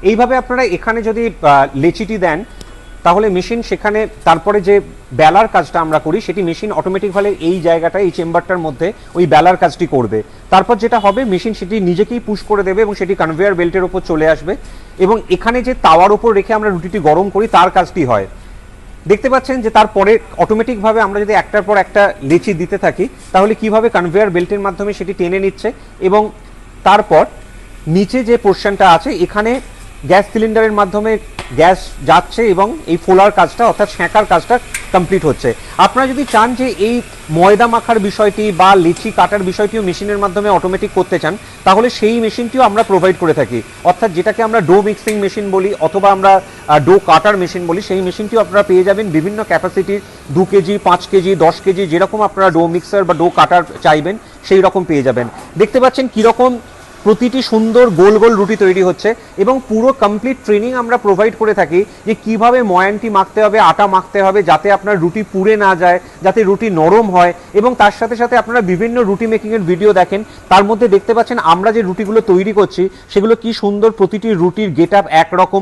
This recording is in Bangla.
এইভাবে আপনারা এখানে যদি লেচিটি দেন তাহলে মেশিন সেখানে তারপরে যে বেলার কাজটা আমরা করি সেটি মেশিন অটোমেটিকভাবে এই জায়গাটা এই চেম্বারটার মধ্যে ওই বেলার কাজটি করবে। তারপর যেটা হবে মেশিন সেটি নিজেকেই পুশ করে দেবে এবং সেটি কনভেয়ার বেল্টের উপর চলে আসবে এবং এখানে যে তাওয়ার উপর রেখে আমরা রুটিটি গরম করি তার কাজটি হয়। দেখতে পাচ্ছেন যে তারপরে অটোমেটিকভাবে আমরা যদি একটার পর একটা লেচি দিতে থাকি তাহলে কিভাবে কনভেয়ার বেল্টের মাধ্যমে সেটি টেনে নিচ্ছে এবং তারপর নিচে যে পোর্শনটা আছে এখানে গ্যাস সিলিন্ডারের মাধ্যমে গ্যাস যাচ্ছে এবং এই ফোলার কাজটা অর্থাৎ সেঁকার কাজটা কমপ্লিট হচ্ছে। আপনারা যদি চান যে এই ময়দা মাখার বিষয়টি বা লিচি কাটার বিষয়টিও মেশিনের মাধ্যমে অটোমেটিক করতে চান তাহলে সেই মেশিনটিও আমরা প্রোভাইড করে থাকি, অর্থাৎ যেটাকে আমরা ডো মিক্সিং মেশিন বলি অথবা আমরা ডো কাটার মেশিন বলি, সেই মেশিনটিও আপনারা পেয়ে যাবেন বিভিন্ন ক্যাপাসিটির 2 কেজি 5 কেজি 10 কেজি যেরকম আপনারা ডো মিক্সার বা ডো কাটার চাইবেন সেই রকম পেয়ে যাবেন। দেখতে পাচ্ছেন কীরকম প্রতিটি সুন্দর গোল গোল রুটি তৈরি হচ্ছে এবং পুরো কমপ্লিট ট্রেনিং আমরা প্রোভাইড করে থাকি যে কিভাবে ময়ানটি মাখতে হবে, আটা মাখতে হবে যাতে আপনার রুটি পুড়ে না যায়, যাতে রুটি নরম হয় এবং তার সাথে সাথে আপনারা বিভিন্ন রুটি মেকিংয়ের ভিডিও দেখেন, তার মধ্যে দেখতে পাচ্ছেন আমরা যে রুটিগুলো তৈরি করছি সেগুলো কি সুন্দর, প্রতিটি রুটির গেট আপ একরকম।